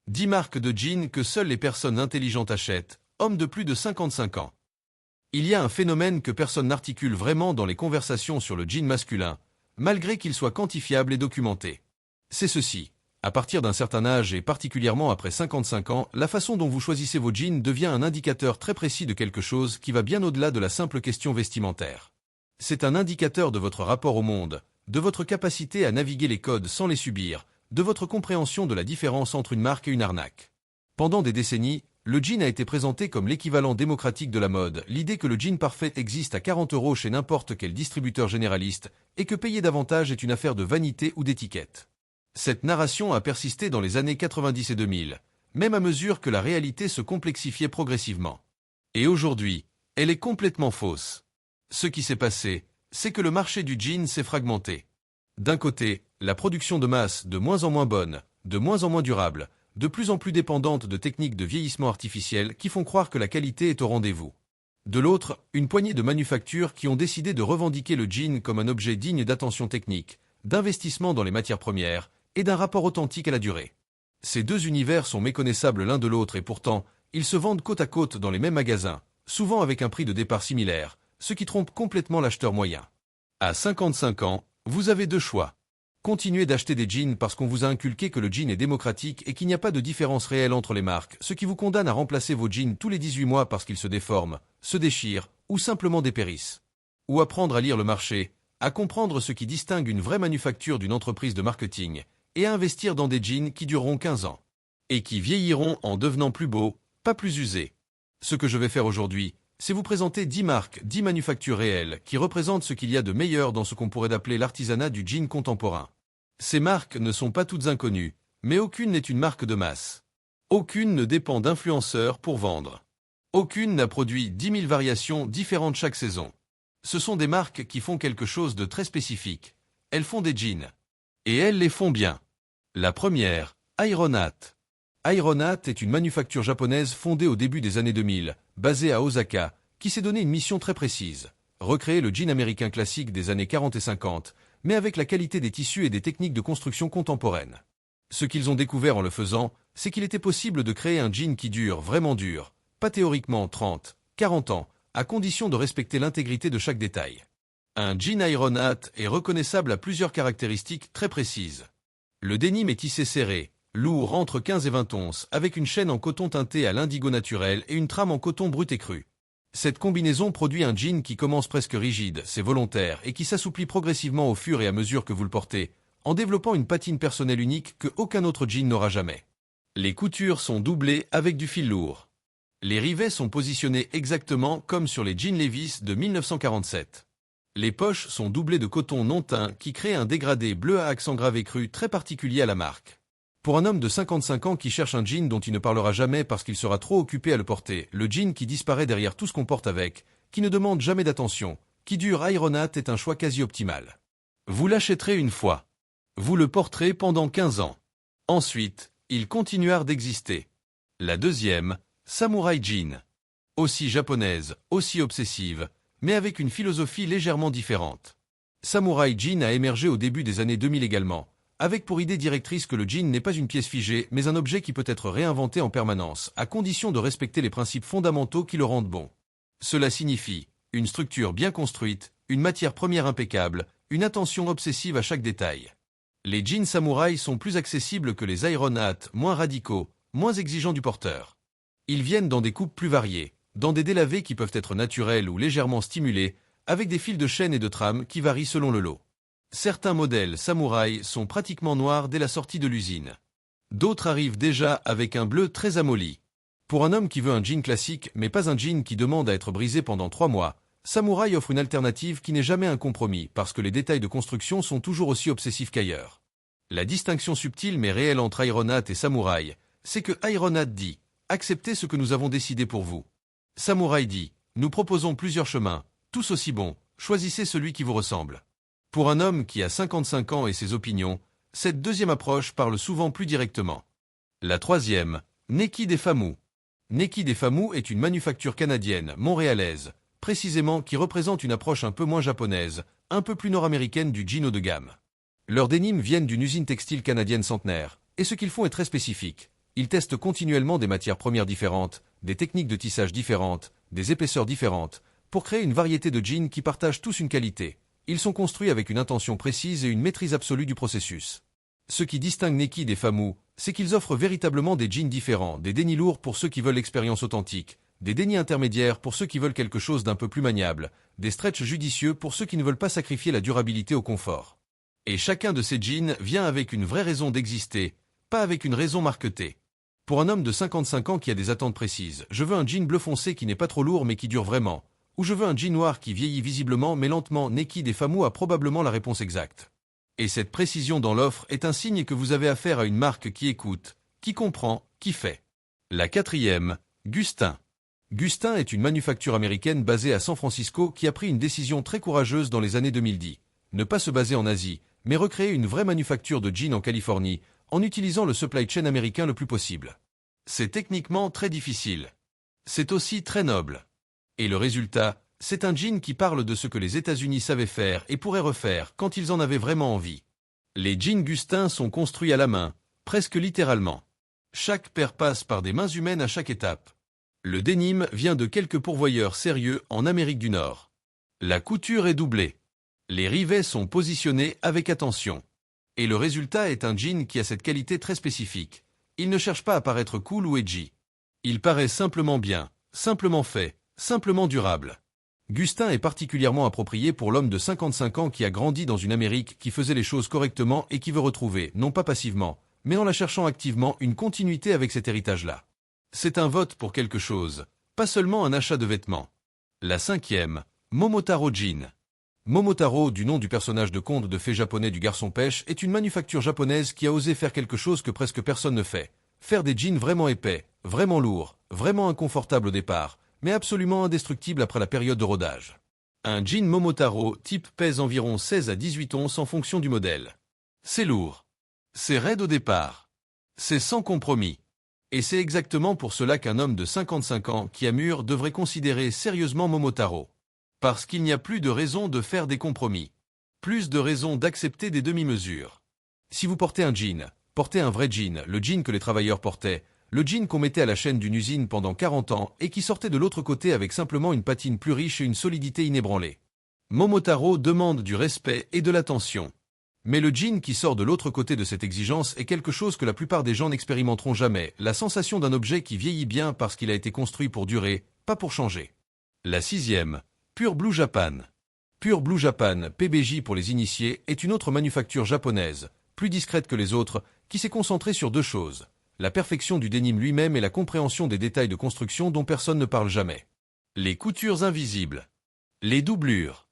10 marques de jeans que seules les personnes intelligentes achètent, hommes de plus de 55 ans. Il y a un phénomène que personne n'articule vraiment dans les conversations sur le jean masculin, malgré qu'il soit quantifiable et documenté. C'est ceci. À partir d'un certain âge et particulièrement après 55 ans, la façon dont vous choisissez vos jeans devient un indicateur très précis de quelque chose qui va bien au-delà de la simple question vestimentaire. C'est un indicateur de votre rapport au monde, de votre capacité à naviguer les codes sans les subir, de votre compréhension de la différence entre une marque et une arnaque. Pendant des décennies, le jean a été présenté comme l'équivalent démocratique de la mode, l'idée que le jean parfait existe à 40 € chez n'importe quel distributeur généraliste et que payer davantage est une affaire de vanité ou d'étiquette. Cette narration a persisté dans les années 90 et 2000, même à mesure que la réalité se complexifiait progressivement. Et aujourd'hui, elle est complètement fausse. Ce qui s'est passé, c'est que le marché du jean s'est fragmenté. D'un côté, la production de masse de moins en moins bonne, de moins en moins durable, de plus en plus dépendante de techniques de vieillissement artificiel qui font croire que la qualité est au rendez-vous. De l'autre, une poignée de manufactures qui ont décidé de revendiquer le jean comme un objet digne d'attention technique, d'investissement dans les matières premières et d'un rapport authentique à la durée. Ces deux univers sont méconnaissables l'un de l'autre et pourtant, ils se vendent côte à côte dans les mêmes magasins, souvent avec un prix de départ similaire, ce qui trompe complètement l'acheteur moyen. À 55 ans, vous avez deux choix. Continuez d'acheter des jeans parce qu'on vous a inculqué que le jean est démocratique et qu'il n'y a pas de différence réelle entre les marques, ce qui vous condamne à remplacer vos jeans tous les 18 mois parce qu'ils se déforment, se déchirent ou simplement dépérissent. Ou apprendre à lire le marché, à comprendre ce qui distingue une vraie manufacture d'une entreprise de marketing, et à investir dans des jeans qui dureront 15 ans. Et qui vieilliront en devenant plus beaux, pas plus usés. Ce que je vais faire aujourd'hui, c'est vous présenter 10 marques, 10 manufactures réelles qui représentent ce qu'il y a de meilleur dans ce qu'on pourrait appeler l'artisanat du jean contemporain. Ces marques ne sont pas toutes inconnues, mais aucune n'est une marque de masse. Aucune ne dépend d'influenceurs pour vendre. Aucune n'a produit 10 000 variations différentes chaque saison. Ce sont des marques qui font quelque chose de très spécifique. Elles font des jeans. Et elles les font bien. La première, Ironhat. Ironhat est une manufacture japonaise fondée au début des années 2000, basée à Osaka, qui s'est donné une mission très précise, recréer le jean américain classique des années 40 et 50, mais avec la qualité des tissus et des techniques de construction contemporaines. Ce qu'ils ont découvert en le faisant, c'est qu'il était possible de créer un jean qui dure vraiment dur, pas théoriquement 30, 40 ans, à condition de respecter l'intégrité de chaque détail. Un jean Ironhat est reconnaissable à plusieurs caractéristiques très précises. Le denim est tissé serré, lourd entre 15 et 20 onces, avec une chaîne en coton teinté à l'indigo naturel et une trame en coton brut et cru. Cette combinaison produit un jean qui commence presque rigide, c'est volontaire, et qui s'assouplit progressivement au fur et à mesure que vous le portez, en développant une patine personnelle unique que aucun autre jean n'aura jamais. Les coutures sont doublées avec du fil lourd. Les rivets sont positionnés exactement comme sur les jeans Levi's de 1947. Les poches sont doublées de coton non teint qui crée un dégradé bleu à accent gravé cru très particulier à la marque. Pour un homme de 55 ans qui cherche un jean dont il ne parlera jamais parce qu'il sera trop occupé à le porter, le jean qui disparaît derrière tout ce qu'on porte avec, qui ne demande jamais d'attention, qui dure Ironhat est un choix quasi optimal. Vous l'achèterez une fois. Vous le porterez pendant 15 ans. Ensuite, il continuera d'exister. La deuxième, Samurai Jean. Aussi japonaise, aussi obsessive, mais avec une philosophie légèrement différente. Samurai Jean a émergé au début des années 2000 également, avec pour idée directrice que le jean n'est pas une pièce figée, mais un objet qui peut être réinventé en permanence, à condition de respecter les principes fondamentaux qui le rendent bon. Cela signifie une structure bien construite, une matière première impeccable, une attention obsessive à chaque détail. Les jeans samouraï sont plus accessibles que les Ironhat, moins radicaux, moins exigeants du porteur. Ils viennent dans des coupes plus variées, dans des délavés qui peuvent être naturels ou légèrement stimulés, avec des fils de chaîne et de trame qui varient selon le lot. Certains modèles samouraï sont pratiquement noirs dès la sortie de l'usine. D'autres arrivent déjà avec un bleu très amolli. Pour un homme qui veut un jean classique, mais pas un jean qui demande à être brisé pendant 3 mois, Samouraï offre une alternative qui n'est jamais un compromis parce que les détails de construction sont toujours aussi obsessifs qu'ailleurs. La distinction subtile mais réelle entre Ironhat et Samouraï, c'est que Ironhat dit « Acceptez ce que nous avons décidé pour vous ». Samouraï dit « Nous proposons plusieurs chemins, tous aussi bons, choisissez celui qui vous ressemble ». Pour un homme qui a 55 ans et ses opinions, cette deuxième approche parle souvent plus directement. La troisième, Neki des Famu. Neki des Famu est une manufacture canadienne, montréalaise, précisément qui représente une approche un peu moins japonaise, un peu plus nord-américaine du jean haut de gamme. Leurs dénimes viennent d'une usine textile canadienne centenaire, et ce qu'ils font est très spécifique. Ils testent continuellement des matières premières différentes, des techniques de tissage différentes, des épaisseurs différentes, pour créer une variété de jeans qui partagent tous une qualité. Ils sont construits avec une intention précise et une maîtrise absolue du processus. Ce qui distingue Neki des Famu, c'est qu'ils offrent véritablement des jeans différents, des dénis lourds pour ceux qui veulent l'expérience authentique, des dénis intermédiaires pour ceux qui veulent quelque chose d'un peu plus maniable, des stretchs judicieux pour ceux qui ne veulent pas sacrifier la durabilité au confort. Et chacun de ces jeans vient avec une vraie raison d'exister, pas avec une raison marketée. Pour un homme de 55 ans qui a des attentes précises, je veux un jean bleu foncé qui n'est pas trop lourd mais qui dure vraiment, ou je veux un jean noir qui vieillit visiblement mais lentement. Neki des Famu a probablement la réponse exacte. Et cette précision dans l'offre est un signe que vous avez affaire à une marque qui écoute, qui comprend, qui fait. La quatrième, Gustin. Gustin est une manufacture américaine basée à San Francisco qui a pris une décision très courageuse dans les années 2010. Ne pas se baser en Asie, mais recréer une vraie manufacture de jeans en Californie, en utilisant le supply chain américain le plus possible. C'est techniquement très difficile. C'est aussi très noble. Et le résultat, c'est un jean qui parle de ce que les États-Unis savaient faire et pourraient refaire quand ils en avaient vraiment envie. Les jeans Gustin sont construits à la main, presque littéralement. Chaque paire passe par des mains humaines à chaque étape. Le denim vient de quelques pourvoyeurs sérieux en Amérique du Nord. La couture est doublée. Les rivets sont positionnés avec attention. Et le résultat est un jean qui a cette qualité très spécifique. Il ne cherche pas à paraître cool ou edgy. Il paraît simplement bien, simplement fait, simplement durable. Gustin est particulièrement approprié pour l'homme de 55 ans qui a grandi dans une Amérique qui faisait les choses correctement et qui veut retrouver, non pas passivement, mais en la cherchant activement, une continuité avec cet héritage-là. C'est un vote pour quelque chose, pas seulement un achat de vêtements. La cinquième, Momotaro Jean. Momotaro, du nom du personnage de conte de fées japonais du garçon pêche, est une manufacture japonaise qui a osé faire quelque chose que presque personne ne fait. Faire des jeans vraiment épais, vraiment lourds, vraiment inconfortables au départ, mais absolument indestructibles après la période de rodage. Un jean Momotaro type pèse environ 16 à 18 onces en fonction du modèle. C'est lourd. C'est raide au départ. C'est sans compromis. Et c'est exactement pour cela qu'un homme de 55 ans qui a mûr devrait considérer sérieusement Momotaro. Parce qu'il n'y a plus de raison de faire des compromis. Plus de raison d'accepter des demi-mesures. Si vous portez un jean, portez un vrai jean, le jean que les travailleurs portaient, le jean qu'on mettait à la chaîne d'une usine pendant 40 ans et qui sortait de l'autre côté avec simplement une patine plus riche et une solidité inébranlée. Momotaro demande du respect et de l'attention. Mais le jean qui sort de l'autre côté de cette exigence est quelque chose que la plupart des gens n'expérimenteront jamais, la sensation d'un objet qui vieillit bien parce qu'il a été construit pour durer, pas pour changer. La sixième, Pure Blue Japan. Pure Blue Japan, PBJ pour les initiés, est une autre manufacture japonaise, plus discrète que les autres, qui s'est concentrée sur deux choses. La perfection du denim lui-même et la compréhension des détails de construction dont personne ne parle jamais. Les coutures invisibles. Les doublures.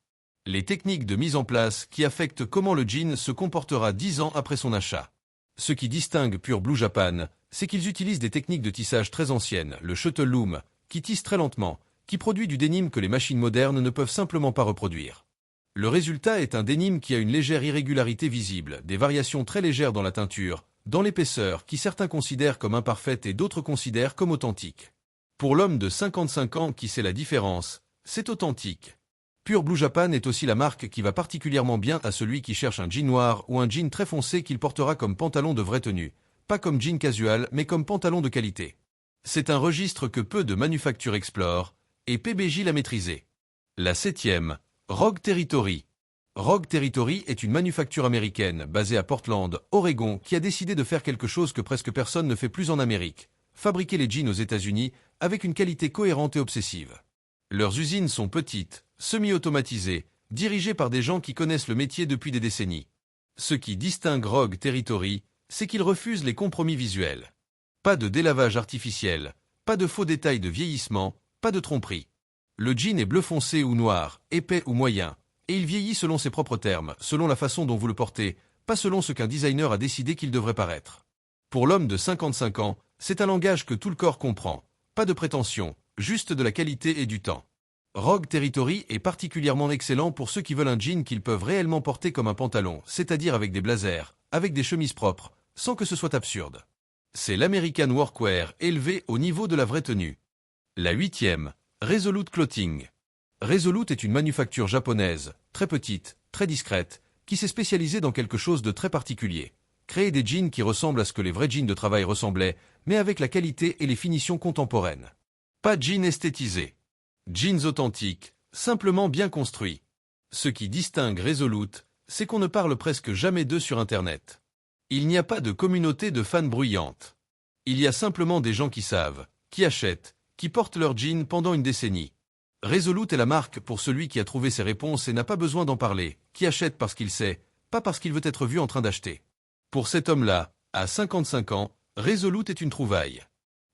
Les techniques de mise en place qui affectent comment le jean se comportera 10 ans après son achat. Ce qui distingue Pure Blue Japan, c'est qu'ils utilisent des techniques de tissage très anciennes, le shuttle loom, qui tisse très lentement, qui produit du denim que les machines modernes ne peuvent simplement pas reproduire. Le résultat est un denim qui a une légère irrégularité visible, des variations très légères dans la teinture, dans l'épaisseur, qui certains considèrent comme imparfaite et d'autres considèrent comme authentique. Pour l'homme de 55 ans qui sait la différence, c'est authentique. Pure Blue Japan est aussi la marque qui va particulièrement bien à celui qui cherche un jean noir ou un jean très foncé qu'il portera comme pantalon de vraie tenue, pas comme jean casual mais comme pantalon de qualité. C'est un registre que peu de manufactures explorent, et PBJ l'a maîtrisé. La septième, Rogue Territory. Rogue Territory est une manufacture américaine basée à Portland, Oregon, qui a décidé de faire quelque chose que presque personne ne fait plus en Amérique, fabriquer les jeans aux États-Unis avec une qualité cohérente et obsessive. Leurs usines sont petites, semi-automatisées, dirigées par des gens qui connaissent le métier depuis des décennies. Ce qui distingue Rogue Territory, c'est qu'ils refusent les compromis visuels. Pas de délavage artificiel, pas de faux détails de vieillissement, pas de tromperie. Le jean est bleu foncé ou noir, épais ou moyen, et il vieillit selon ses propres termes, selon la façon dont vous le portez, pas selon ce qu'un designer a décidé qu'il devrait paraître. Pour l'homme de 55 ans, c'est un langage que tout le corps comprend, pas de prétention, juste de la qualité et du temps. Rogue Territory est particulièrement excellent pour ceux qui veulent un jean qu'ils peuvent réellement porter comme un pantalon, c'est-à-dire avec des blazers, avec des chemises propres, sans que ce soit absurde. C'est l'American Workwear élevé au niveau de la vraie tenue. La huitième, Resolute Clothing. Resolute est une manufacture japonaise, très petite, très discrète, qui s'est spécialisée dans quelque chose de très particulier. créer des jeans qui ressemblent à ce que les vrais jeans de travail ressemblaient, mais avec la qualité et les finitions contemporaines. Pas jeans esthétisés. Jeans authentiques, simplement bien construits. Ce qui distingue Resolute, c'est qu'on ne parle presque jamais d'eux sur Internet. Il n'y a pas de communauté de fans bruyante. Il y a simplement des gens qui savent, qui achètent, qui portent leurs jeans pendant une décennie. Resolute est la marque pour celui qui a trouvé ses réponses et n'a pas besoin d'en parler, qui achète parce qu'il sait, pas parce qu'il veut être vu en train d'acheter. Pour cet homme-là, à 55 ans, Resolute est une trouvaille.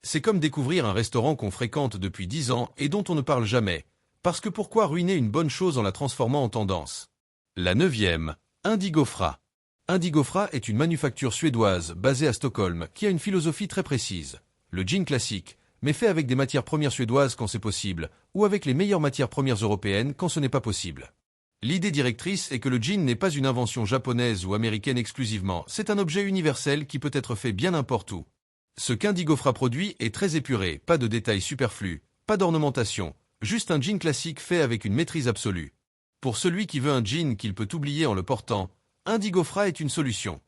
C'est comme découvrir un restaurant qu'on fréquente depuis 10 ans et dont on ne parle jamais, parce que pourquoi ruiner une bonne chose en la transformant en tendance? La 9e, Indigofra. Indigofra est une manufacture suédoise basée à Stockholm qui a une philosophie très précise. Le jean classique, mais fait avec des matières premières suédoises quand c'est possible, ou avec les meilleures matières premières européennes quand ce n'est pas possible. L'idée directrice est que le jean n'est pas une invention japonaise ou américaine exclusivement, c'est un objet universel qui peut être fait bien n'importe où. Ce qu'Indigofra produit est très épuré, pas de détails superflus, pas d'ornementation, juste un jean classique fait avec une maîtrise absolue. Pour celui qui veut un jean qu'il peut oublier en le portant, Indigofra est une solution.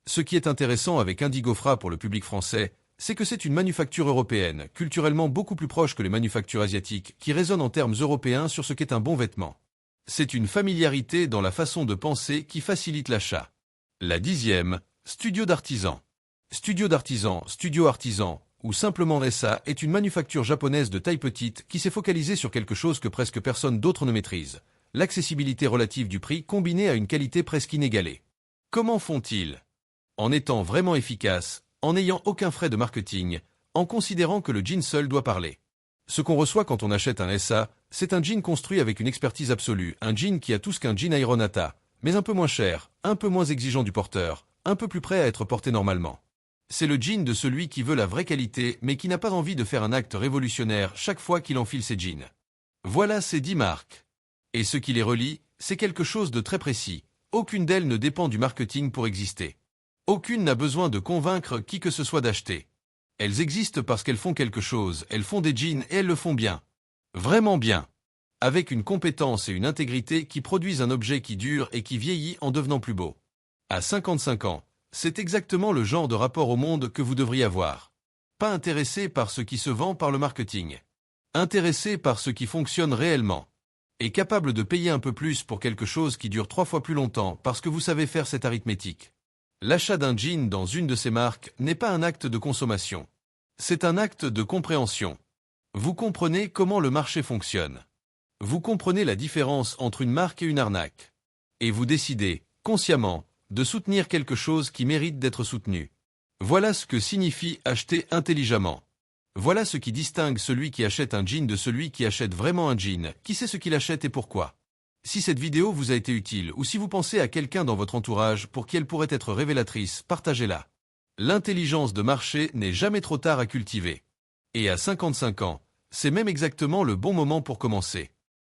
Ce qui est intéressant avec Indigofra pour le public français, c'est que c'est une manufacture européenne, culturellement beaucoup plus proche que les manufactures asiatiques, qui résonnent en termes européens sur ce qu'est un bon vêtement. C'est une familiarité dans la façon de penser qui facilite l'achat. La 10e, Studio d'artisan. Studio d'artisan, studio artisan, ou simplement RSA est une manufacture japonaise de taille petite qui s'est focalisée sur quelque chose que presque personne d'autre ne maîtrise. L'accessibilité relative du prix combinée à une qualité presque inégalée. Comment font-ils? En étant vraiment efficaces, en n'ayant aucun frais de marketing, en considérant que le jean seul doit parler. Ce qu'on reçoit quand on achète un SA, c'est un jean construit avec une expertise absolue, un jean qui a tout ce qu'un jean Ironata, mais un peu moins cher, un peu moins exigeant du porteur, un peu plus prêt à être porté normalement. C'est le jean de celui qui veut la vraie qualité, mais qui n'a pas envie de faire un acte révolutionnaire chaque fois qu'il enfile ses jeans. Voilà ces 10 marques. Et ce qui les relie, c'est quelque chose de très précis. Aucune d'elles ne dépend du marketing pour exister. Aucune n'a besoin de convaincre qui que ce soit d'acheter. Elles existent parce qu'elles font quelque chose, elles font des jeans et elles le font bien. Vraiment bien. Avec une compétence et une intégrité qui produisent un objet qui dure et qui vieillit en devenant plus beau. À 55 ans, c'est exactement le genre de rapport au monde que vous devriez avoir. Pas intéressé par ce qui se vend par le marketing. Intéressé par ce qui fonctionne réellement. Et capable de payer un peu plus pour quelque chose qui dure 3 fois plus longtemps parce que vous savez faire cette arithmétique. L'achat d'un jean dans une de ces marques n'est pas un acte de consommation. C'est un acte de compréhension. Vous comprenez comment le marché fonctionne. Vous comprenez la différence entre une marque et une arnaque. Et vous décidez, consciemment, de soutenir quelque chose qui mérite d'être soutenu. Voilà ce que signifie acheter intelligemment. Voilà ce qui distingue celui qui achète un jean de celui qui achète vraiment un jean, qui sait ce qu'il achète et pourquoi. Si cette vidéo vous a été utile ou si vous pensez à quelqu'un dans votre entourage pour qui elle pourrait être révélatrice, partagez-la. L'intelligence de marché n'est jamais trop tard à cultiver. Et à 55 ans, c'est même exactement le bon moment pour commencer.